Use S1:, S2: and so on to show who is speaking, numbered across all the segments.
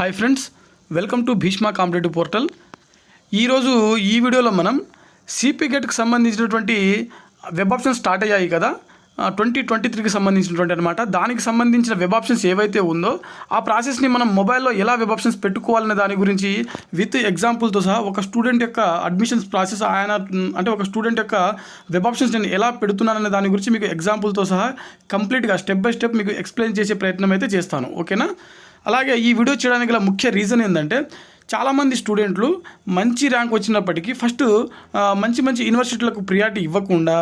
S1: Hi friends, welcome to Bhishma competitive portal. ఈరోజు ఈ వీడియోలో మనం సిపిగెట్కి సంబంధించినటువంటి వెబ్ ఆప్షన్స్ స్టార్ట్ అయ్యాయి కదా, 2023కి సంబంధించినటువంటి అనమాట. దానికి సంబంధించిన వెబ్ ఆప్షన్స్ ఏవైతే ఉందో ఆ ప్రాసెస్ని మనం మొబైల్లో ఎలా వెబ్ ఆప్షన్స్ పెట్టుకోవాలనే దాని గురించి విత్ ఎగ్జాంపుల్తో సహా ఒక స్టూడెంట్ యొక్క అడ్మిషన్స్ ప్రాసెస్ ఒక స్టూడెంట్ యొక్క వెబ్ ఆప్షన్స్ నేను ఎలా పెడుతున్నాననే దాని గురించి మీకు ఎగ్జాంపుల్తో సహా కంప్లీట్గా స్టెప్ బై స్టెప్ మీకు ఎక్స్ప్లెయిన్ చేసే ప్రయత్నం అయితే చేస్తాను. ఓకేనా? అలాగే ఈ వీడియో చేయడానికి గల ముఖ్య రీజన్ ఏంటంటే, చాలామంది స్టూడెంట్లు మంచి ర్యాంక్ వచ్చినప్పటికీ ఫస్ట్ మంచి యూనివర్సిటీలకు ప్రియారిటీ ఇవ్వకుండా,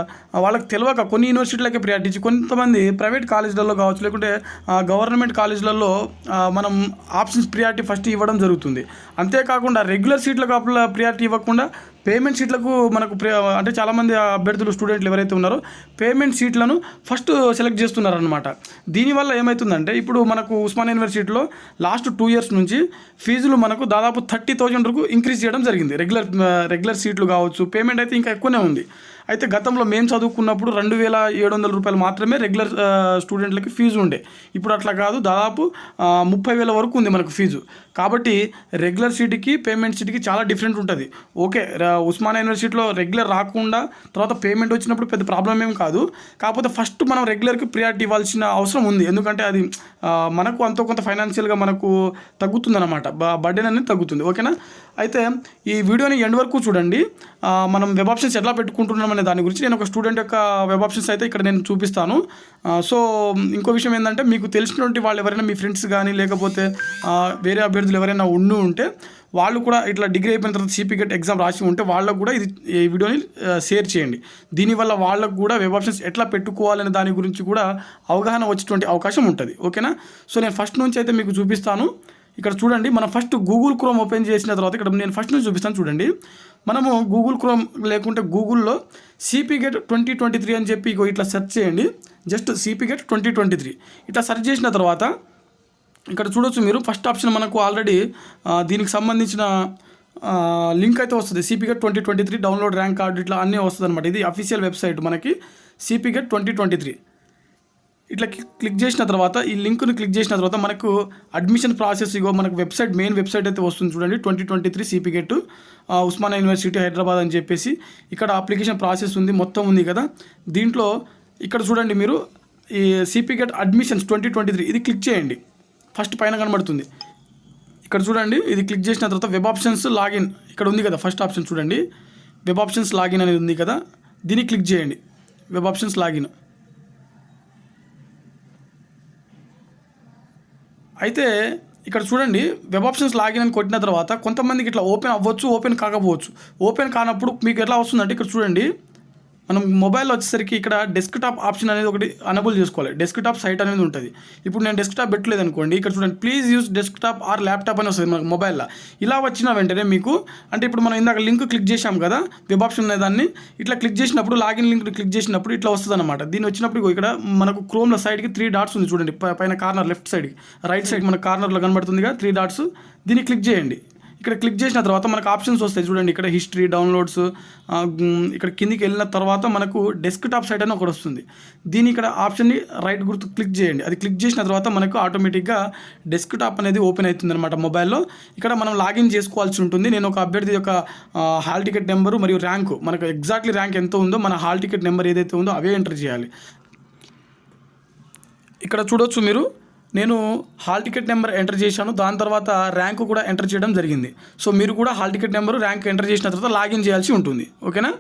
S1: వాళ్ళకి తెలియక కొన్ని యూనివర్సిటీలకే ప్రియారిటీ ఇచ్చి, కొంతమంది ప్రైవేట్ కాలేజీలలో కావచ్చు, లేకుంటే గవర్నమెంట్ కాలేజీలలో మనం ఆప్షన్స్ ప్రియారిటీ ఫస్ట్ ఇవ్వడం జరుగుతుంది. అంతేకాకుండా రెగ్యులర్ సీట్లకు ప్రియారిటీ ఇవ్వకుండా పేమెంట్ సీట్లకు మనకు అంటే చాలామంది అభ్యర్థులు స్టూడెంట్లు ఎవరైతే ఉన్నారో పేమెంట్ సీట్లను ఫస్ట్ సెలెక్ట్ చేస్తున్నారనమాట. దీనివల్ల ఏమవుతుందంటే, ఇప్పుడు మనకు ఉస్మానియా యూనివర్సిటీలో లాస్ట్ 2 years నుంచి ఫీజులు మనకు దాదాపు 30,000 వరకు ఇంక్రీజ్ చేయడం జరిగింది. రెగ్యులర్ సీట్లు కావచ్చు, పేమెంట్ అయితే ఇంకా ఎక్కువనే ఉంది. అయితే గతంలో మేము చదువుకున్నప్పుడు 2,700 రూపాయలు మాత్రమే రెగ్యులర్ స్టూడెంట్లకి ఫీజు ఉండే. ఇప్పుడు అట్లా కాదు, దాదాపు 30,000 వరకు ఉంది మనకు ఫీజు. కాబట్టి రెగ్యులర్ సీట్కి పేమెంట్ సీట్కి చాలా డిఫరెంట్ ఉంటుంది. ఓకే, ఉస్మానియా యూనివర్సిటీలో రెగ్యులర్ రాకుండా తర్వాత పేమెంట్ వచ్చినప్పుడు పెద్ద ప్రాబ్లం ఏం కాదు. కాకపోతే ఫస్ట్ మనం రెగ్యులర్కి ప్రియారిటీ ఇవ్వాల్సిన అవసరం ఉంది. ఎందుకంటే అది మనకు అంతో కొంత ఫైనాన్షియల్గా మనకు తగ్గుతుందన్నమాట, బర్డెన్ అనేది తగ్గుతుంది. ఓకేనా? అయితే ఈ వీడియోని ఎండ్ వరకు చూడండి. మనం వెబ్ ఆప్షన్స్ ఎట్లా పెట్టుకుంటున్నాం అనే దాని గురించి నేను ఒక స్టూడెంట్ యొక్క వెబ్ ఆప్షన్స్ అయితే ఇక్కడ నేను చూపిస్తాను. సో ఇంకో విషయం ఏంటంటే, మీకు తెలిసినటువంటి వాళ్ళు ఎవరైనా మీ ఫ్రెండ్స్ కానీ లేకపోతే వేరే అభ్యర్థులు ఎవరైనా ఉంటే వాళ్ళు కూడా ఇట్లా డిగ్రీ అయిపోయిన తర్వాత సిపిగెట్ ఎగ్జామ్ రాసి ఉంటే వాళ్ళకు కూడా ఈ వీడియోని షేర్ చేయండి. దీనివల్ల వాళ్ళకు కూడా వెబ్ ఆప్షన్స్ ఎట్లా పెట్టుకోవాలనే దాని గురించి కూడా అవగాహన వచ్చేటువంటి అవకాశం ఉంటుంది. ఓకేనా? సో నేను ఫస్ట్ నుంచి అయితే మీకు చూపిస్తాను. ఇక్కడ చూడండి, మనం ఫస్ట్ గూగుల్ క్రోమ్ ఓపెన్ చేసిన తర్వాత ఇక్కడ నేను ఫస్ట్ నుంచి చూపిస్తాను. చూడండి, మనము గూగుల్ క్రోమ్ లేకుంటే గూగుల్లో CPGET 2023 అని చెప్పి ఇట్లా సెర్చ్ చేయండి. జస్ట్ CPGET 2023 ఇట్లా సెర్చ్ చేసిన తర్వాత ఇక్కడ చూడొచ్చు మీరు, ఫస్ట్ ఆప్షన్ మనకు ఆల్రెడీ దీనికి సంబంధించిన లింక్ అయితే వస్తుంది. CPGET 2023 డౌన్లోడ్ ర్యాంక్ కార్డు ఇట్లా అన్నీ వస్తుంది అనమాట. ఇది అఫీషియల్ వెబ్సైట్ మనకి CPGET 2023. ఇట్లా క్లిక్ చేసిన తర్వాత ఈ లింక్ను క్లిక్ చేసిన తర్వాత మనకు అడ్మిషన్ ప్రాసెస్ మనకు మెయిన్ వెబ్సైట్ అయితే వస్తుంది. చూడండి, 2023 CPGET ఉస్మానియా యూనివర్సిటీ హైదరాబాద్ అని చెప్పేసి ఇక్కడ అప్లికేషన్ ప్రాసెస్ ఉంది, మొత్తం ఉంది కదా. దీంట్లో ఇక్కడ చూడండి మీరు, ఈ CPGET అడ్మిషన్స్ 2023 ఇది క్లిక్ చేయండి. ఫస్ట్ పైన కనబడుతుంది. ఇక్కడ చూడండి, ఇది క్లిక్ చేసిన తర్వాత వెబ్ ఆప్షన్స్ లాగిన్ ఇక్కడ ఉంది కదా. ఫస్ట్ ఆప్షన్ చూడండి, వెబ్ ఆప్షన్స్ లాగిన్ అనేది ఉంది కదా, దీన్ని క్లిక్ చేయండి. వెబ్ ఆప్షన్స్ లాగిన్ అయితే ఇక్కడ చూడండి, వెబ్ ఆప్షన్స్ లాగిన్ అని కొట్టిన తర్వాత కొంతమందికి ఇట్లా ఓపెన్ అవ్వచ్చు, ఓపెన్ కాకపోవచ్చు. ఓపెన్ కానప్పుడు మీకు ఎట్లా వస్తుందంటే, ఇక్కడ చూడండి, మనం మొబైల్లో వచ్చేసరికి ఇక్కడ డెస్క్టాప్ ఆప్షన్ అనేది ఒకటి అనబుల్ చేసుకోవాలి. డెస్క్టాప్ సైట్ అనేది ఉంటుంది. ఇప్పుడు నేను డెస్క్టాప్ పెట్టలేదు అనుకోండి, ఇక్కడ చూడండి please use desktop are laptop అని వస్తుంది మనకు మొబైల్లో. ఇలా వచ్చిన వెంటనే మీకు అంటే ఇప్పుడు మనం ఇందాక లింక్ క్లిక్ చేసాం కదా, వెబ్ ఆప్షన్ అనే దాన్ని ఇట్లా క్లిక్ చేసినప్పుడు, లాగిన్ లింక్ క్లిక్ చేసినప్పుడు ఇట్లా వస్తుంది అనమాట. దీన్ని వచ్చినప్పుడు ఇక్కడ మనకు క్రోమ్లో సైడ్కి 3 డాట్స్ ఉంది చూడండి, పైన కార్నర్ లెఫ్ట్ సైడ్కి, రైట్ సైడ్ మన కార్నర్లో కనబడుతుంది కదా 3 డాట్స్. దీన్ని క్లిక్ చేయండి. ఇక్కడ క్లిక్ చేసిన తర్వాత మనకు ఆప్షన్స్ వస్తాయి చూడండి. ఇక్కడ హిస్టరీ, డౌన్లోడ్స్, ఇక్కడ కిందికి వెళ్ళిన తర్వాత మనకు డెస్క్టాప్ సైట్ అని ఒకటి వస్తుంది. దీని ఇక్కడ ఆప్షన్ని రైట్ గుర్తు క్లిక్ చేయండి. అది క్లిక్ చేసిన తర్వాత మనకు ఆటోమేటిక్గా డెస్క్టాప్ అనేది ఓపెన్ అవుతుంది అనమాట మొబైల్లో. ఇక్కడ మనం లాగిన్ చేసుకోవాల్సి ఉంటుంది. నేను ఒక అభ్యర్థి యొక్క హాల్ టికెట్ నెంబరు మరియు ర్యాంకు, మనకు ఎగ్జాక్ట్లీ ర్యాంక్ ఎంత ఉందో మన హాల్ టికెట్ నెంబర్ ఏదైతే ఉందో అవే ఎంటర్ చేయాలి. ఇక్కడ చూడొచ్చు మీరు, నేను హాల్ టికెట్ నెంబర్ ఎంటర్ చేశాను, దాని తర్వాత ర్యాంకు కూడా ఎంటర్ చేయడం జరిగింది. సో మీరు కూడా hall ticket number rank enter చేసిన తర్వాత లాగిన్ చేయాల్సి ఉంటుంది. ఓకేనా?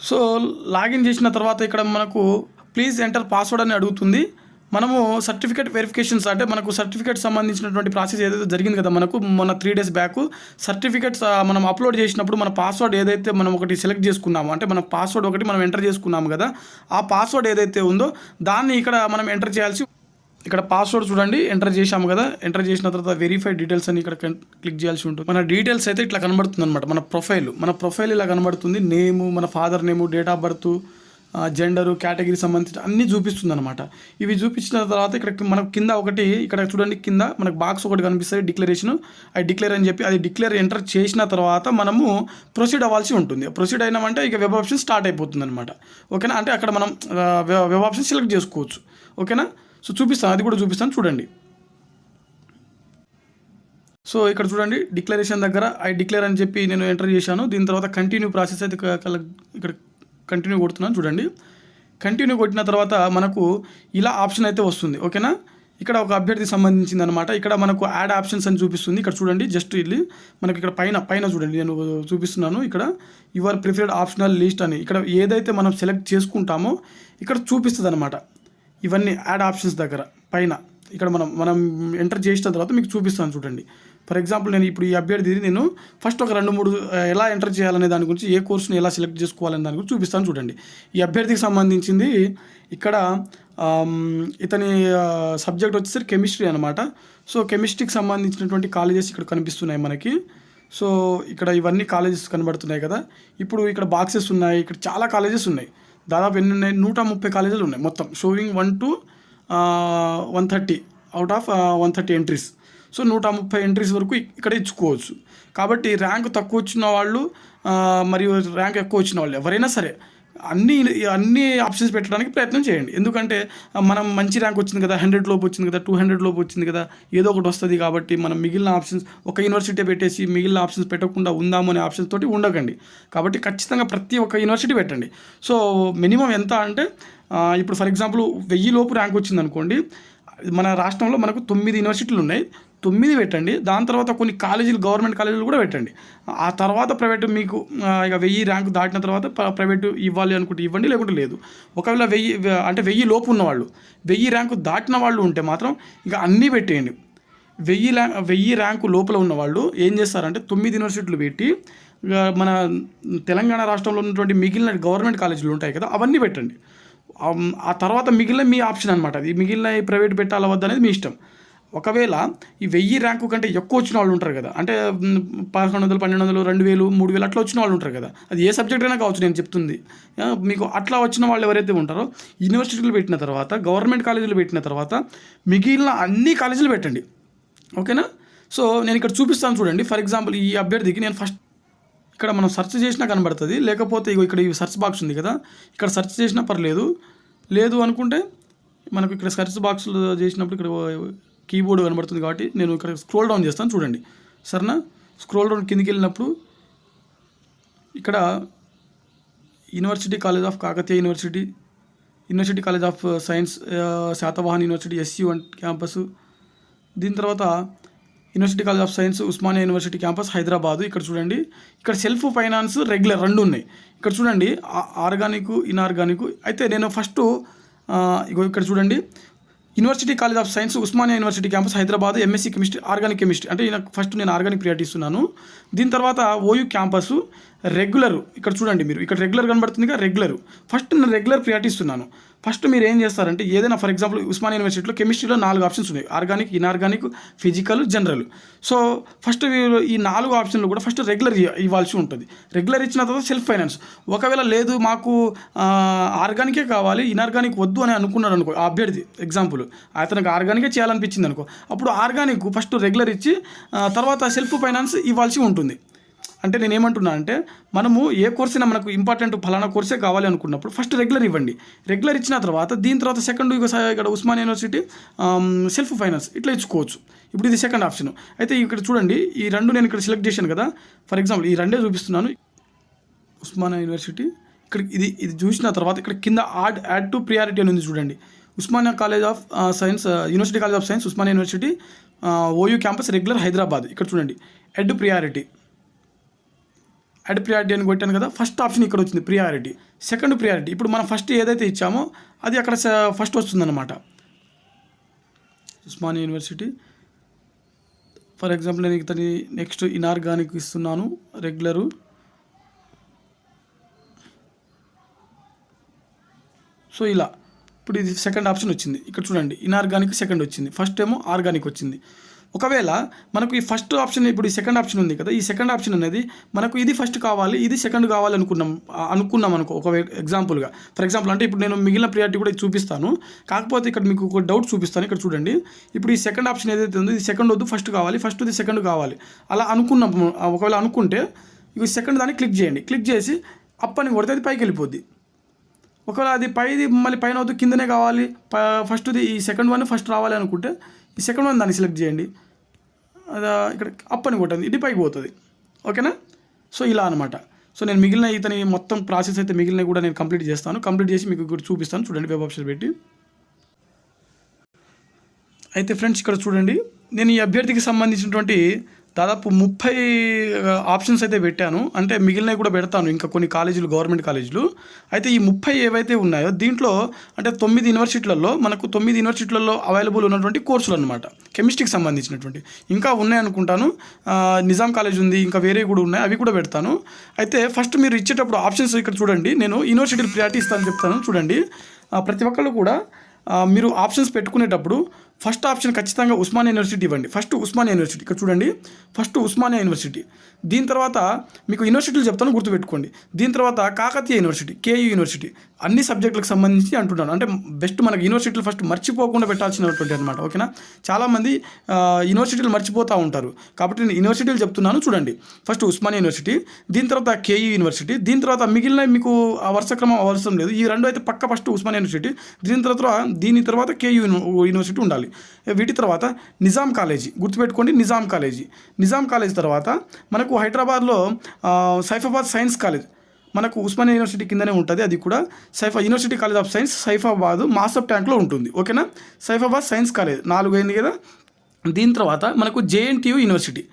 S1: సో లాగిన్ చేసిన తర్వాత ఇక్కడ మనకు ప్లీజ్ ఎంటర్ పాస్వర్డ్ అని అడుగుతుంది. మనము సర్టిఫికేట్ వెరిఫికేషన్స్ అంటే మనకు సర్టిఫికేట్ సంబంధించినటువంటి ప్రాసెస్ ఏదైతే జరిగింది కదా, మనకు మొన్న 3 days బ్యాక్ సర్టిఫికేట్స్ మనం అప్లోడ్ చేసినప్పుడు మన పాస్వర్డ్ ఏదైతే మనం ఒకటి సెలెక్ట్ చేసుకున్నామో, అంటే మన పాస్వర్డ్ ఒకటి మనం ఎంటర్ చేసుకున్నాము కదా, ఆ పాస్వర్డ్ ఏదైతే ఉందో దాన్ని ఇక్కడ మనం ఎంటర్ చేయాల్సి. ఇక్కడ పాస్వర్డ్ చూడండి ఎంటర్ చేసాము కదా, ఎంటర్ చేసిన తర్వాత వెరిఫైడ్ డీటెయిల్స్ అని ఇక్కడ క్లిక్ చేయాల్సి ఉంటుంది. మన డీటెయిల్స్ అయితే ఇట్లా కనబడుతుంది అనమాట. మన ప్రొఫైల్ ఇలా కనబడుతుంది. నేము, మన father name, date of birth, gender, category సంబంధించి అన్నీ చూపిస్తుంది అనమాట. ఇవి చూపించిన తర్వాత ఇక్కడ మనకు కింద ఒకటి ఇక్కడ చూడండి, కింద మనకు బాక్స్ ఒకటి కనిపిస్తుంది, డిక్లరేషన్. అది డిక్లేర్ అని చెప్పి అది డిక్లేర్ ఎంటర్ చేసిన తర్వాత మనము ప్రొసీడ్ అవ్వాల్సి ఉంటుంది. ప్రొసీడ్ అయినామంటే ఇక వెబ్ ఆప్షన్ స్టార్ట్ అయిపోతుంది అనమాట. ఓకేనా? అంటే అక్కడ మనం వెబ్ ఆప్షన్ సెలెక్ట్ చేసుకోవచ్చు. ఓకేనా? సో చూపిస్తాను, అది కూడా చూపిస్తాను చూడండి. సో ఇక్కడ చూడండి డిక్లరేషన్ దగ్గర ఐ డిక్లేర్ అని చెప్పి నేను ఎంటర్ చేశాను. దీని తర్వాత కంటిన్యూ ప్రాసెస్ అయితే ఇక్కడ కంటిన్యూ కొడుతున్నాను. చూడండి, కంటిన్యూ కొట్టిన తర్వాత మనకు ఇలా ఆప్షన్ అయితే వస్తుంది. ఓకేనా, ఇక్కడ ఒక అభ్యర్థికి సంబంధించింది అనమాట. ఇక్కడ మనకు యాడ్ ఆప్షన్స్ అని చూపిస్తుంది. ఇక్కడ చూడండి, జస్ట్ ఇది మనకి ఇక్కడ పైన చూడండి, నేను చూపిస్తున్నాను. ఇక్కడ యువర్ ప్రిఫర్డ్ ఆప్షనల్ లిస్ట్ అని ఇక్కడ ఏదైతే మనం సెలెక్ట్ చేసుకుంటామో ఇక్కడ చూపిస్తుంది అనమాట. ఇవన్నీ యాడ్ ఆప్షన్స్ దగ్గర పైన ఇక్కడ మనం ఎంటర్ చేసిన తర్వాత మీకు చూపిస్తాను. చూడండి, ఫర్ ఎగ్జాంపుల్ నేను ఇప్పుడు ఈ అభ్యర్థిని నేను ఫస్ట్ ఒక 2-3 ఎలా ఎంటర్ చేయాలనే దాని గురించి, ఏ కోర్సుని ఎలా సెలెక్ట్ చేసుకోవాలనే దాని గురించి చూపిస్తాను. చూడండి, ఈ అభ్యర్థికి సంబంధించింది ఇక్కడ ఇతని సబ్జెక్ట్ వచ్చేసరికి కెమిస్ట్రీ అనమాట. సో కెమిస్ట్రీకి సంబంధించినటువంటి కాలేజెస్ ఇక్కడ కనిపిస్తున్నాయి మనకి. సో ఇక్కడ ఇవన్నీ కాలేజెస్ కనబడుతున్నాయి కదా. ఇప్పుడు ఇక్కడ బాక్సెస్ ఉన్నాయి, ఇక్కడ చాలా కాలేజెస్ ఉన్నాయి. దాదాపు ఎన్ని ఉన్నాయి, 130 కాలేజీలు ఉన్నాయి మొత్తం, showing 1 to 130 out of 130 entries. So 130 entries వరకు ఇక్కడ ఇచ్చుకోవచ్చు. కాబట్టి ర్యాంక్ తక్కువ వచ్చిన వాళ్ళు మరియు ర్యాంక్ ఎక్కువ వచ్చిన వాళ్ళు ఎవరైనా సరే అన్ని ఆప్షన్స్ పెట్టడానికి ప్రయత్నం చేయండి. ఎందుకంటే మనం మంచి ర్యాంక్ వచ్చింది కదా, 100 లోపు వచ్చింది కదా, 200 లోపు వచ్చింది కదా, ఏదో ఒకటి వస్తుంది. కాబట్టి మనం మిగిలిన ఆప్షన్స్ ఒక యూనివర్సిటీ పెట్టేసి మిగిలిన ఆప్షన్స్ పెట్టకుండా ఉందాము అనే ఆప్షన్స్ తోటి ఉండకండి. కాబట్టి ఖచ్చితంగా ప్రతి ఒక్క యూనివర్సిటీ పెట్టండి. సో మినిమం ఎంత అంటే ఇప్పుడు ఫర్ ఎగ్జాంపుల్ 1000 లోపు ర్యాంక్ వచ్చింది అనుకోండి, మన రాష్ట్రంలో మనకు 9 యూనివర్సిటీలు ఉన్నాయి, 9 పెట్టండి. దాని తర్వాత కొన్ని కాలేజీలు, గవర్నమెంట్ కాలేజీలు కూడా పెట్టండి. ఆ తర్వాత ప్రైవేటు మీకు ఇక 1000 ర్యాంకు దాటిన తర్వాత ప్రైవేటు ఇవ్వాలి అనుకుంటే ఇవ్వండి, లేకుంటే లేదు. ఒకవేళ 1000 లోపు ఉన్నవాళ్ళు, 1000 ర్యాంకు దాటిన వాళ్ళు ఉంటే మాత్రం ఇక అన్నీ పెట్టేయండి. 1000 ర్యాంకు లోపల ఉన్నవాళ్ళు ఏం చేస్తారంటే 9 యూనివర్సిటీలు పెట్టి మన తెలంగాణ రాష్ట్రంలో ఉన్నటువంటి మిగిలిన గవర్నమెంట్ కాలేజీలు ఉంటాయి కదా, అవన్నీ పెట్టండి. ఆ తర్వాత మిగిలిన మీ ఆప్షన్ అనమాట. అది మిగిలిన ప్రైవేట్ పెట్టాలా వద్ద అనేది మీ ఇష్టం. ఒకవేళ ఈ 1000 ర్యాంకు కంటే ఎక్కువ వచ్చిన వాళ్ళు ఉంటారు కదా, అంటే 1100, 1200, 2000, 3000 అట్లా వచ్చిన వాళ్ళు ఉంటారు కదా, అది ఏ సబ్జెక్ట్ అయినా కావచ్చు నేను చెప్తుంది. మీకు అట్లా వచ్చిన వాళ్ళు ఎవరైతే ఉంటారో యూనివర్సిటీలు పెట్టిన తర్వాత, గవర్నమెంట్ కాలేజీలు పెట్టిన తర్వాత మిగిలిన అన్ని కాలేజీలు పెట్టండి. ఓకేనా. సో నేను ఇక్కడ చూపిస్తాను చూడండి. ఫర్ ఎగ్జాంపుల్ ఈ అభ్యర్థికి నేను ఫస్ట్ ఇక్కడ మనం సెర్చ్ చేసినా కనబడుతుంది, లేకపోతే ఇక్కడ ఈ సెర్చ్ బాక్స్ ఉంది కదా, ఇక్కడ సెర్చ్ చేసినా పర్లేదు. లేదు అనుకుంటే మనకు ఇక్కడ సెర్చ్ బాక్స్లో చేసినప్పుడు ఇక్కడ కీబోర్డ్ కనబడుతుంది. కాబట్టి నేను ఇక్కడ స్క్రోల్ డౌన్ చేస్తాను చూడండి. సరేనా, స్క్రోల్ డౌన్ కిందికి వెళ్ళినప్పుడు ఇక్కడ university college of Kakatiya university college of science Satavahana university SU1 campus, దీని తర్వాత university college of science Osmania university campus Hyderabad. ఇక్కడ చూడండి, ఇక్కడ సెల్ఫ్ ఫైనాన్స్ రెగ్యులర్ 2 ఉన్నాయి. ఇక్కడ చూడండి ఆర్గానిక్, ఇన్ఆర్గానిక్. అయితే నేను ఫస్ట్ ఇక్కడ చూడండి university college of science Osmania university campus Hyderabad MSc chemistry, organic chemistry. అంటే ఫస్ట్ నేను ఆర్గానిక్ ప్రియారిటీ ఇస్తున్నాను. దీని తర్వాత OU క్యాంపస్ రెగ్యులర్. ఇక్కడ చూడండి, మీరు ఇక్కడ రెగ్యులర్ కనబడుతుంది కదా, రెగ్యులర్. ఫస్ట్ నేను రెగ్యులర్ ప్రియారిటీ ఇస్తున్నాను. ఫస్ట్ మీరు ఏం చేస్తారంటే ఏదైనా ఫర్ ఎగ్జాంపుల్ ఉస్మానియా యూనివర్సిటీలో కెమిస్ట్రీలో 4 ఆప్షన్స్ ఉన్నాయి, organic, inorganic, physical, general. So first ఈ 4 ఆప్షన్లు కూడా ఫస్ట్ రెగ్యులర్ ఇవ్వాల్సి ఉంటుంది. రెగ్యులర్ ఇచ్చిన తర్వాత సెల్ఫ్ ఫైనాన్స్. ఒకవేళ లేదు మాకు ఆర్గానికే కావాలి, ఇన్ఆర్గానిక్ వద్దు అని అనుకున్నాడు అనుకో ఆ అభ్యర్థి, ఎగ్జాంపుల్ అతనికి ఆర్గానికే చేయాలనిపించింది అనుకో, అప్పుడు ఆర్గానిక్ ఫస్ట్ రెగ్యులర్ ఇచ్చి తర్వాత సెల్ఫ్ ఫైనాన్స్ ఇవ్వాల్సి ఉంటుంది. అంటే నేను ఏమంటున్నా అంటే మనము ఏ కోర్స్ అయినా మనకు ఇంపార్టెంట్ ఫలానా కోర్సే కావాలి అనుకున్నప్పుడు ఫస్ట్ రెగ్యులర్ ఇవ్వండి. రెగ్యులర్ ఇచ్చిన తర్వాత దీని తర్వాత సెకండ్ ఇక్కడ ఉస్మానియా యూనివర్సిటీ సెల్ఫ్ ఫైనాన్స్ ఇట్లా ఇచ్చుకోవచ్చు. ఇప్పుడు ఇది సెకండ్ ఆప్షన్. అయితే ఇక్కడ చూడండి, ఈ 2 నేను ఇక్కడ సెలెక్ట్ చేశాను కదా, ఫర్ ఎగ్జాంపుల్ ఈ 2 చూపిస్తున్నాను. ఉస్మానియా యూనివర్సిటీ ఇక్కడ ఇది చూసిన తర్వాత ఇక్కడ కింద యాడ్ టు ప్రియారిటీ అని ఉంది చూడండి. Osmania college of science university college of science Osmania university OU campus regular Hyderabad. ఇక్కడ చూడండి యాడ్ ప్రియారిటీ అని కొట్టాను కదా, ఫస్ట్ ఆప్షన్ ఇక్కడ వచ్చింది ప్రియారిటీ. సెకండ్ ప్రియారిటీ ఇప్పుడు మనం ఫస్ట్ ఏదైతే ఇచ్చామో అది అక్కడ ఫస్ట్ వస్తుందన్నమాట. ఉస్మానియా యూనివర్సిటీ ఫర్ ఎగ్జాంపుల్ నేను ఇతని నెక్స్ట్ ఇన్ఆర్గానిక్ ఇస్తున్నాను రెగ్యులరు. సో ఇలా ఇప్పుడు ఇది సెకండ్ ఆప్షన్ వచ్చింది. ఇక్కడ చూడండి ఇన్ఆర్గానిక్ సెకండ్ వచ్చింది, ఫస్ట్ ఏమో ఆర్గానిక్ వచ్చింది. ఒకవేళ మనకు ఈ ఫస్ట్ ఆప్షన్ ఇప్పుడు ఈ సెకండ్ ఆప్షన్ ఉంది కదా, ఈ సెకండ్ ఆప్షన్ అనేది మనకు ఇది ఫస్ట్ కావాలి, ఇది సెకండ్ కావాలి అనుకున్నాం అనుకో. ఒక ఎగ్జాంపుల్గా ఫర్ ఎగ్జాంపుల్ అంటే ఇప్పుడు నేను మిగిలిన ప్రియారిటీ కూడా చూపిస్తాను, కాకపోతే ఇక్కడ మీకు ఒక డౌట్ చూపిస్తాను. ఇక్కడ చూడండి, ఇప్పుడు ఈ సెకండ్ ఆప్షన్ ఏదైతే ఉందో ఇది సెకండ్ వద్దు ఫస్ట్ కావాలి, ఫస్ట్ది సెకండ్ కావాలి అలా అనుకున్నాం. ఒకవేళ అనుకుంటే ఇవి సెకండ్ దాన్ని క్లిక్ చేయండి. క్లిక్ చేసి అప్ అని కొడితే అది పైకి వెళ్ళిపోద్ది. ఒకవేళ అది మళ్ళీ పైన వద్దు కిందనే కావాలి, ఫస్ట్ది ఈ సెకండ్ వన్ ఫస్ట్ రావాలి అనుకుంటే ఈ సెకండ్ వన్ దాన్ని సెలెక్ట్ చేయండి. అది ఇక్కడ అప్ అని కొట్టండి, ఇది పైకి పోతుంది. ఓకేనా? సో ఇలా అనమాట. సో నేను మిగిలిన ఇతని మొత్తం ప్రాసెస్ అయితే మిగిలిన కూడా నేను కంప్లీట్ చేస్తాను. కంప్లీట్ చేసి మీకు కూడా చూపిస్తాను. చూడండి వెబ్ ఆప్షన్ పెట్టి. అయితే ఫ్రెండ్స్ ఇక్కడ చూడండి, నేను ఈ అభ్యర్థికి సంబంధించినటువంటి దాదాపు 30 ఆప్షన్స్ అయితే పెట్టాను. అంటే మిగిలినవి కూడా పెడతాను, ఇంకా కొన్ని కాలేజీలు, గవర్నమెంట్ కాలేజీలు. అయితే ఈ 30 ఏవైతే ఉన్నాయో దీంట్లో అంటే 9 యూనివర్సిటీలలో మనకు 9 యూనివర్సిటీలలో అవైలబుల్ ఉన్నటువంటి కోర్సులు అనమాట, కెమిస్ట్రీకి సంబంధించినటువంటి. ఇంకా ఉన్నాయనుకుంటాను, నిజాం కాలేజ్ ఉంది, ఇంకా వేరే కూడా ఉన్నాయి, అవి కూడా పెడతాను. అయితే ఫస్ట్ మీరు ఇచ్చేటప్పుడు ఆప్షన్స్ ఇక్కడ చూడండి, నేను యూనివర్సిటీలు ప్రియారిటీ ఇస్తానని చెప్తాను. చూడండి, ప్రతి ఒక్కళ్ళు కూడా మీరు ఆప్షన్స్ పెట్టుకునేటప్పుడు ఫస్ట్ ఆప్షన్ ఖచ్చితంగా ఉస్మానియా యూనివర్సిటీ ఇవ్వండి. ఫస్ట్ ఉస్మానియా యూనివర్సిటీ, ఇక్కడ చూడండి, ఫస్ట్ ఉస్మానియా యూనివర్సిటీ. దీని తర్వాత మీకు యూనివర్సిటీలు చెప్తాను, గుర్తుపెట్టుకోండి. దీని తర్వాత కాకతీయ యూనివర్సిటీ, కేయూ యూనివర్సిటీ. అన్ని సబ్జెక్టులకు సంబంధించి అంటున్నాను, అంటే బెస్ట్ మనకి యూనివర్సిటీలు ఫస్ట్ మర్చిపోకుండా పెట్టాల్సినటువంటి అనమాట. ఓకేనా? చాలామంది యూనివర్సిటీలు మర్చిపోతూ ఉంటారు, కాబట్టి నేను యూనివర్సిటీలు చెప్తున్నాను. చూడండి, ఫస్ట్ ఉస్మానియా యూనివర్సిటీ, దీని తర్వాత కేయూ యూనివర్సిటీ, దీని తర్వాత మిగిలిన మీకు ఆ వరుసక్రమం అవసరం లేదు, ఈ రెండు అయితే పక్క. ఫస్ట్ ఉస్మానియా యూనివర్సిటీ, దీని తర్వాత కేయూ యూనివర్సిటీ ఉండాలి. వీటి తర్వాత నిజాం కాలేజీ, గుర్తుపెట్టుకోండి, నిజాం కాలేజీ తర్వాత మనకు హైదరాబాద్లో సైఫాబాద్ సైన్స్ కాలేజ్, మనకు ఉస్మానియా యూనివర్సిటీ కిందనే ఉంటుంది. అది కూడా university college of science Saifabad Masab ట్యాంక్లో ఉంటుంది. ఓకేనా? సైఫాబాద్ సైన్స్ కాలేజ్ 4 అయింది కదా. దీని తర్వాత మనకు JNTU university,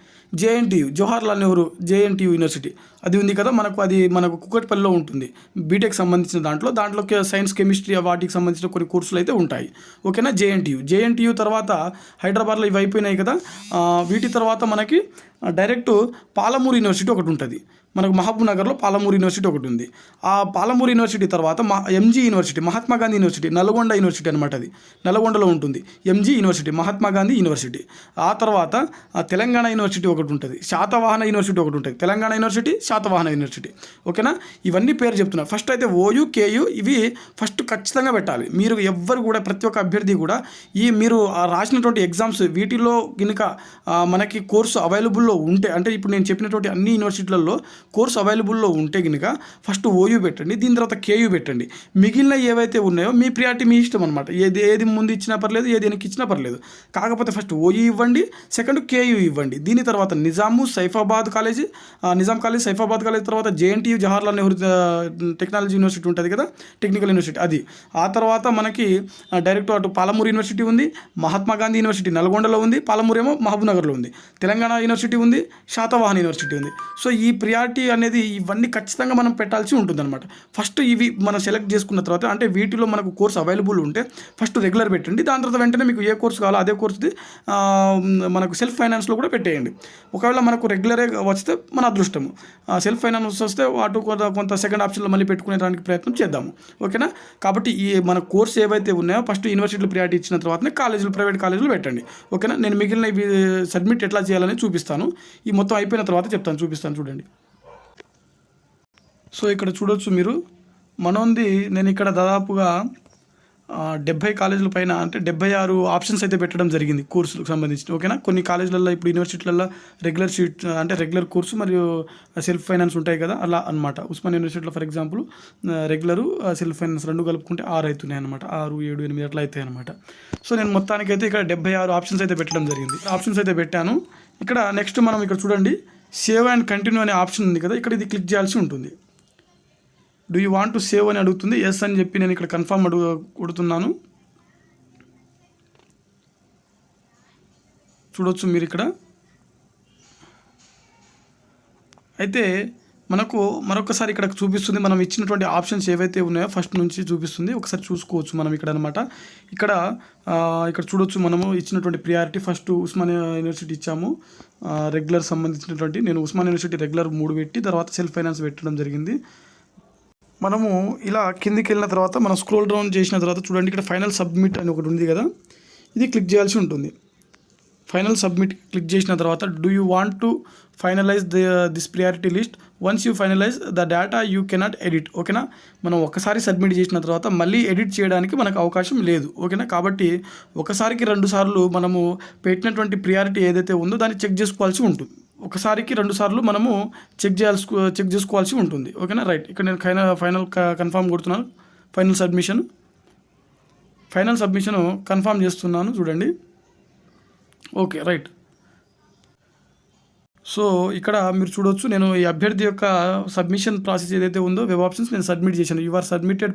S1: Jawaharlal Nehru JNTU university అది ఉంది కదా మనకు. అది మనకు కుకట్పల్లిలో ఉంటుంది, బీటెక్ సంబంధించిన దాంట్లో సైన్స్, కెమిస్ట్రీ వాటికి సంబంధించిన కొన్ని కోర్సులు అయితే ఉంటాయి. ఓకేనా? జేఎన్టీయూ తర్వాత హైదరాబాద్లో ఇవి అయిపోయినాయి కదా. వీటి తర్వాత మనకి డైరెక్ట్ పాలమూరు యూనివర్సిటీ ఒకటి ఉంటుంది, మనకు మహబూబ్ నగర్లో పాలమూరు యూనివర్సిటీ ఒకటి ఉంది. ఆ పాలమూరు యూనివర్సిటీ తర్వాత MG university, Mahatma Gandhi university, Nalgonda university అనమాట. అది నల్గొండలో ఉంటుంది, MG university, Mahatma Gandhi university. ఆ తర్వాత తెలంగాణ యూనివర్సిటీ ఒకటి ఉంటుంది, శాతవాహన యూనివర్సిటీ ఒకటి ఉంటుంది, తెలంగాణ యూనివర్సిటీ, శాతవాహన యూనివర్సిటీ. ఓకేనా? ఇవన్నీ పేరు చెప్తున్నారు. ఫస్ట్ అయితే ఓయూ, కేయూ ఇవి ఫస్ట్ ఖచ్చితంగా పెట్టాలి. మీరు ఎవ్వరు కూడా, ప్రతి ఒక్క అభ్యర్థి కూడా మీరు రాసినటువంటి ఎగ్జామ్స్ వీటిలో కనుక మనకి కోర్సు అవైలబుల్లో ఉంటే, అంటే ఇప్పుడు నేను చెప్పినటువంటి అన్ని యూనివర్సిటీలలో కోర్సు అవైలబుల్లో ఉంటే కనుక ఫస్ట్ ఓయూ పెట్టండి, దీని తర్వాత కేయూ పెట్టండి. మిగిలిన ఏవైతే ఉన్నాయో మీ ప్రియారిటీ మీ ఇష్టం అనమాట. ఏది ముందు ఇచ్చినా పర్లేదు, ఏది వెనక్కి ఇచ్చినా పర్లేదు. కాకపోతే ఫస్ట్ ఓయూ ఇవ్వండి, సెకండ్ కేయూ ఇవ్వండి. దీని తర్వాత నిజాం కాలేజ్, సైఫాబాద్ కాలేజ్ తర్వాత JNTU, Jawaharlal Nehru technology university ఉంటుంది కదా, టెక్నికల్ యూనివర్సిటీ అది. ఆ తర్వాత మనకి డైరెక్ట్ అటు పాలమూరు యూనివర్సిటీ ఉంది, మహాత్మా గాంధీ యూనివర్సిటీ నల్గొండలో ఉంది, పాలమూరు ఏమో మహబూబ్ నగర్లో ఉంది, తెలంగాణ యూనివర్సిటీ ఉంది, శాతవాహన యూనివర్సిటీ ఉంది. సో ఈ ప్రియారిటీ అనేది ఇవన్నీ ఖచ్చితంగా మనం పెట్టాల్సి ఉంటుందన్నమాట. ఫస్ట్ ఇవి మనం సెలెక్ట్ చేసుకున్న తర్వాత, అంటే వీటిలో మనకు కోర్స్ అవైలబుల్ ఉంటే ఫస్ట్ రెగ్యులర్ పెట్టండి. దాని తర్వాత వెంటనే మీకు ఏ కోర్సు కావాలో అదే కోర్సుది మనకు సెల్ఫ్ ఫైనాన్స్లో కూడా పెట్టేయండి. ఒకవేళ మనకు రెగ్యులరే వస్తే మన అదృష్టము, సెల్ఫ్ ఫైనాన్స్ వస్తే వాటి కొంత సెకండ్ ఆప్షన్లో మళ్ళీ పెట్టుకునేదానికి ప్రయత్నం చేద్దాము. ఓకేనా? కాబట్టి ఈ మన కోర్స్ ఏవైతే ఉన్నాయో ఫస్ట్ యూనివర్సిటీలు ప్రియారిటీ ఇచ్చిన తర్వాతనే ప్రైవేట్ కాలేజీలు పెట్టండి. ఓకేనా? నేను మిగిలిన ఇవి సబ్మిట్ ఎట్లా చేయాలని చూపిస్తాను. ఈ మొత్తం అయిపోయిన తర్వాత చూపిస్తాను. చూడండి. సో ఇక్కడ చూడొచ్చు మీరు, మనోంది నేను ఇక్కడ దాదాపుగా 70 కాలేజీల పైన, అంటే 76 ఆప్షన్స్ అయితే పెట్టడం జరిగింది కోర్సులకు సంబంధించి. ఓకేనా? కొన్ని కాలేజీలలో ఇప్పుడు యూనివర్సిటీలలో రెగ్యులర్ సీట్, అంటే రెగ్యులర్ కోర్సు మరియు సెల్ఫ్ ఫైనాన్స్ ఉంటాయి కదా, అలా అనమాట. ఉస్మాన్ యూనివర్సిటీలో for example regular, self finance రెండు కలుపుకుంటే 6 అవుతున్నాయి అనమాట, 6, 7, 8 అట్లా అవుతాయి అనమాట. సో నేను మొత్తానికైతే ఇక్కడ 76 ఆప్షన్స్ అయితే పెట్టడం జరిగింది. ఆప్షన్స్ అయితే పెట్టాను. ఇక్కడ నెక్స్ట్ మనం ఇక్కడ చూడండి, సేవ్ అండ్ కంటిన్యూ అనే ఆప్షన్ ఉంది కదా, ఇక్కడ ఇది క్లిక్ చేయాల్సి ఉంటుంది. Do you want to save అని అడుగుతుంది. ఎస్ అని చెప్పి నేను ఇక్కడ కన్ఫర్మ్ కొడుతున్నాను. చూడొచ్చు మీరు ఇక్కడ. అయితే మనకు మరొకసారి ఇక్కడ చూపిస్తుంది, మనం ఇచ్చినటువంటి ఆప్షన్స్ ఏవైతే ఉన్నాయో ఫస్ట్ నుంచి చూపిస్తుంది. ఒకసారి చూసుకోవచ్చు మనం ఇక్కడ అనమాట. ఇక్కడ చూడొచ్చు, మనము ఇచ్చినటువంటి ప్రియారిటీ ఫస్ట్ ఉస్మానియా యూనివర్సిటీ ఇచ్చాము, రెగ్యులర్ సంబంధించినటువంటి. నేను ఉస్మానియా యూనివర్సిటీ రెగ్యులర్ 3 పెట్టి తర్వాత సెల్ఫ్ ఫైనాన్స్ పెట్టడం జరిగింది. మనము ఇలా కిందికి వెళ్ళిన తర్వాత మనం స్క్రోల్ డౌన్ చేసిన తర్వాత చూడండి, ఇక్కడ ఫైనల్ సబ్మిట్ అని ఒకటి ఉంది కదా, ఇది క్లిక్ చేయాల్సి ఉంటుంది. ఫైనల్ సబ్మిట్ క్లిక్ చేసిన తర్వాత do you want to finalise this priority list, once you finalise the data you cannot edit. ఓకేనా? మనం ఒకసారి సబ్మిట్ చేసిన తర్వాత మళ్ళీ ఎడిట్ చేయడానికి మనకు అవకాశం లేదు. ఓకేనా? కాబట్టి ఒకసారికి 2 సార్లు మనము పెట్టినటువంటి ప్రియారిటీ ఏదైతే ఉందో దాన్ని చెక్ చేసుకోవాల్సి ఉంటుంది. ఒకసారికి 2 సార్లు మనము చెక్ చేసుకోవాల్సి ఉంటుంది. ఓకేనా? రైట్. ఇక్కడ నేను ఫైనల్ కన్ఫర్మ్ కొడుతున్నాను. ఫైనల్ సబ్మిషన్ కన్ఫర్మ్ చేస్తున్నాను. చూడండి. Okay, right. సో ఇక్కడ మీరు చూడొచ్చు, నేను ఈ అభ్యర్థి యొక్క సబ్మిషన్ ప్రాసెస్ ఏదైతే ఉందో వెబ్ ఆప్షన్స్ నేను సబ్మిట్ చేశాను. You are submitted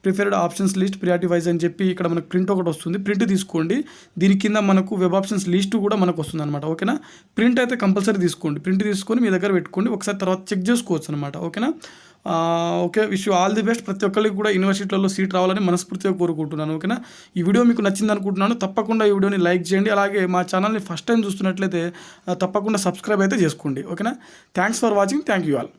S1: preferred options list priority wise అని చెప్పి ఇక్కడ మనకు ప్రింట్ ఒకటి వస్తుంది. ప్రింట్ తీసుకోండి. దీని కింద మనకు వెబ్ ఆప్షన్స్ లిస్ట్ కూడా మనకు వస్తుంది అనమాట. ఓకేనా, ప్రింట్ అయితే కంపల్సరీ తీసుకోండి. ప్రింట్ తీసుకొని మీ దగ్గర పెట్టుకోండి. ఒకసారి తర్వాత చెక్ చేసుకోవచ్చు అనమాట. ఓకేనా, okay, wish you all the best. ప్రతి ఒక్కరికి కూడా యూనివర్సిటీలలో సీట్ రావాలని మనస్ఫూర్తిగా కోరుకుంటున్నాను. ఓకేనా, ఈ వీడియో మీకు నచ్చింది అనుకుంటున్నాను. తప్పకుండా ఈ వీడియోని లైక్ చేయండి. అలాగే మా ఛానల్ని ఫస్ట్ టైం చూస్తున్నట్లయితే తప్పకుండా సబ్స్క్రైబ్ అయితే చేసుకోండి. ఓకేనా, thanks for watching. Thank you all.